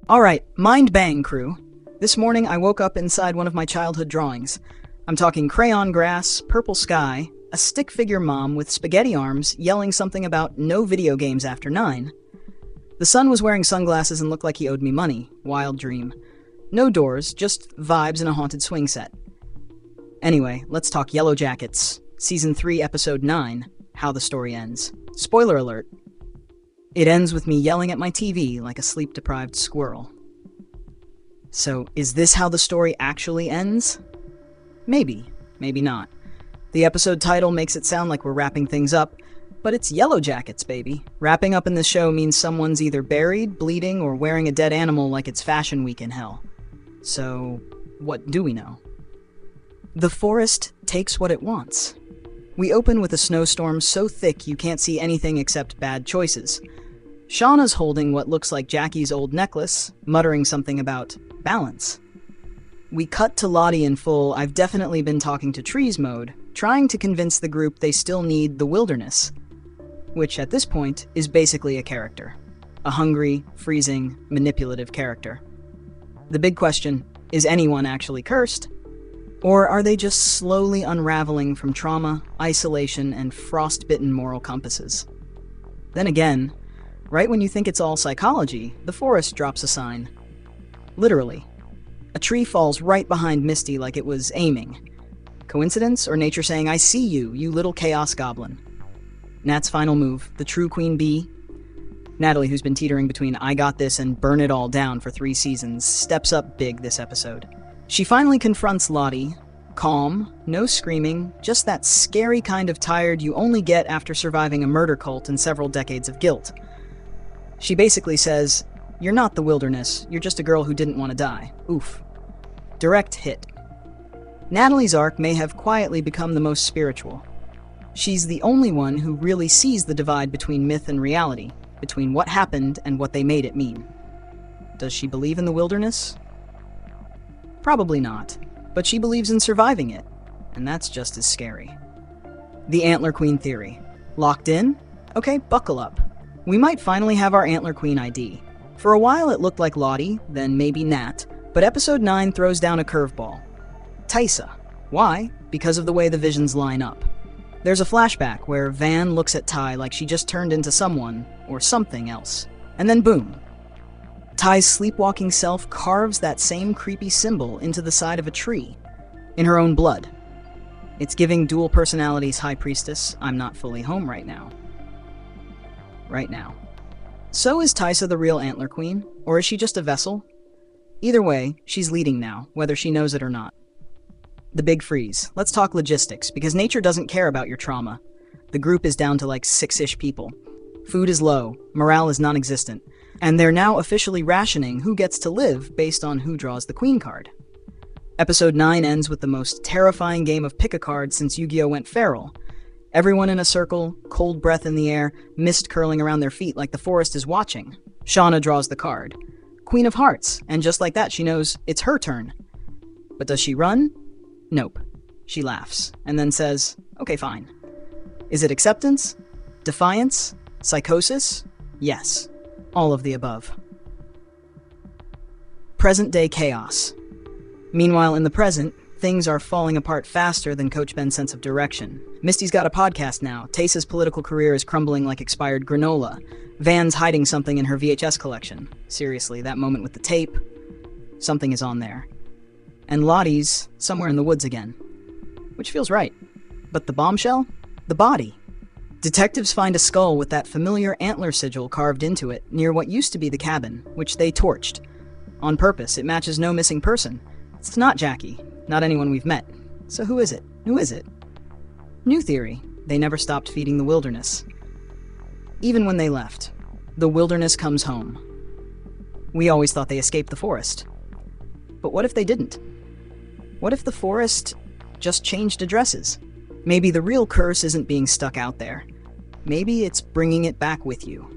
Alright, mind bang, crew. This morning I woke up inside one of my childhood drawings. I'm talking crayon grass, purple sky, a stick figure mom with spaghetti arms yelling something about no video games after 9. The son was wearing sunglasses and looked like he owed me money. Wild dream. No doors, just vibes in a haunted swing set. Anyway, let's talk Yellowjackets, Season 3, Episode 9, How the Story Ends. Spoiler alert. It ends with me yelling at my TV like a sleep-deprived squirrel. So, is this how the story actually ends? Maybe, maybe not. The episode title makes it sound like we're wrapping things up, but it's Yellowjackets, baby. Wrapping up in this show means someone's either buried, bleeding, or wearing a dead animal like it's Fashion Week in hell. So, what do we know? The forest takes what it wants. We open with a snowstorm so thick you can't see anything except bad choices. Shauna's holding what looks like Jackie's old necklace, muttering something about balance. We cut to Lottie in full "I've definitely been talking to trees" mode, trying to convince the group they still need the wilderness, which at this point is basically a character. A hungry, freezing, manipulative character. The big question, is anyone actually cursed? Or are they just slowly unraveling from trauma, isolation, and frostbitten moral compasses? Then again, right when you think it's all psychology, the forest drops a sign. Literally. A tree falls right behind Misty like it was aiming. Coincidence, or nature saying, "I see you, you little chaos goblin"? Nat's final move, the true queen bee. Natalie, who's been teetering between "I got this" and "burn it all down" for 3 seasons, steps up big this episode. She finally confronts Lottie. Calm, no screaming, just that scary kind of tired you only get after surviving a murder cult and several decades of guilt. She basically says, "You're not the wilderness, you're just a girl who didn't want to die." Oof. Direct hit. Natalie's arc may have quietly become the most spiritual. She's the only one who really sees the divide between myth and reality, between what happened and what they made it mean. Does she believe in the wilderness? Probably not, but she believes in surviving it, and that's just as scary. The Antler Queen theory. Locked in? Okay, buckle up. We might finally have our Antler Queen ID. For a while it looked like Lottie, then maybe Nat, but Episode 9 throws down a curveball. Tysa. Why? Because of the way the visions line up. There's a flashback where Van looks at Ty like she just turned into someone, or something else. And then boom. Ty's sleepwalking self carves that same creepy symbol into the side of a tree, in her own blood. It's giving dual personalities High Priestess, I'm not fully home right now. Right now. So is Tysa the real Antler Queen, or is she just a vessel? Either way, she's leading now, whether she knows it or not. The big freeze. Let's talk logistics, because nature doesn't care about your trauma. The group is down to like 6-ish people. Food is low, morale is non-existent, and they're now officially rationing who gets to live based on who draws the Queen card. Episode 9 ends with the most terrifying game of pick-a-card since Yu-Gi-Oh! Went feral. Everyone in a circle, cold breath in the air, mist curling around their feet like the forest is watching. Shauna draws the card. Queen of Hearts, and just like that she knows it's her turn. But does she run? Nope. She laughs, and then says, "Okay, fine." Is it acceptance? Defiance? Psychosis? Yes. All of the above. Present-day chaos. Meanwhile, in the present, things are falling apart faster than Coach Ben's sense of direction. Misty's got a podcast now. Tasa's political career is crumbling like expired granola. Van's hiding something in her VHS collection. Seriously, that moment with the tape. Something is on there. And Lottie's somewhere in the woods again. Which feels right. But the bombshell? The body. Detectives find a skull with that familiar antler sigil carved into it near what used to be the cabin, which they torched. On purpose, it matches no missing person. It's not Jackie. Not anyone we've met. So who is it? Who is it? New theory. They never stopped feeding the wilderness. Even when they left, the wilderness comes home. We always thought they escaped the forest. But what if they didn't? What if the forest just changed addresses? Maybe the real curse isn't being stuck out there. Maybe it's bringing it back with you.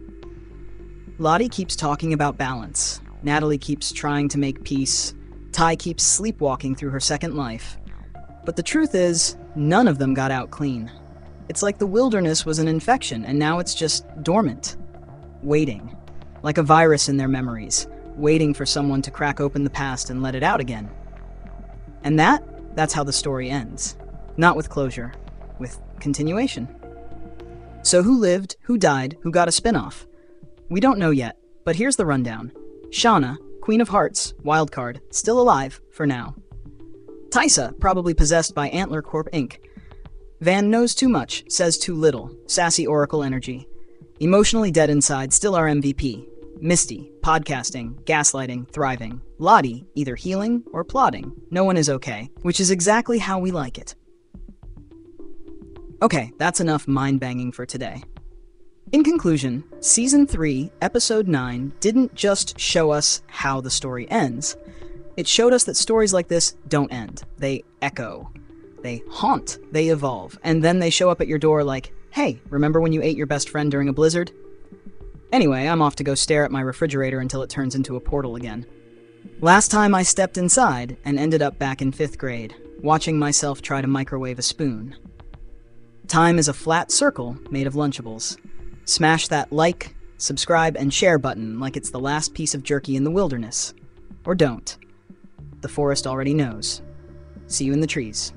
Lottie keeps talking about balance. Natalie keeps trying to make peace. Ty keeps sleepwalking through her second life. But the truth is, none of them got out clean. It's like the wilderness was an infection, and now it's just dormant. Waiting. Like a virus in their memories. waiting for someone to crack open the past and let it out again. And that's how the story ends. Not with closure, with continuation. So who lived, who died, who got a spin-off? We don't know yet, but here's the rundown. Shauna, Queen of Hearts, wildcard, still alive for now. Tysa, probably possessed by Antler Corp Inc. Van knows too much, says too little, sassy oracle energy. Emotionally dead inside, still our MVP. Misty, podcasting, gaslighting, thriving. Lottie, either healing or plotting. No one is okay, which is exactly how we like it. Okay, that's enough mind-banging for today. In conclusion, Season 3, Episode 9 didn't just show us how the story ends. It showed us that stories like this don't end. They echo. They haunt. They evolve. And then they show up at your door like, hey, remember when you ate your best friend during a blizzard? Anyway, I'm off to go stare at my refrigerator until it turns into a portal again. Last time I stepped inside and ended up back in 5th grade, watching myself try to microwave a spoon. Time is a flat circle made of Lunchables. Smash that like, subscribe, and share button like it's the last piece of jerky in the wilderness. Or don't. The forest already knows. See you in the trees.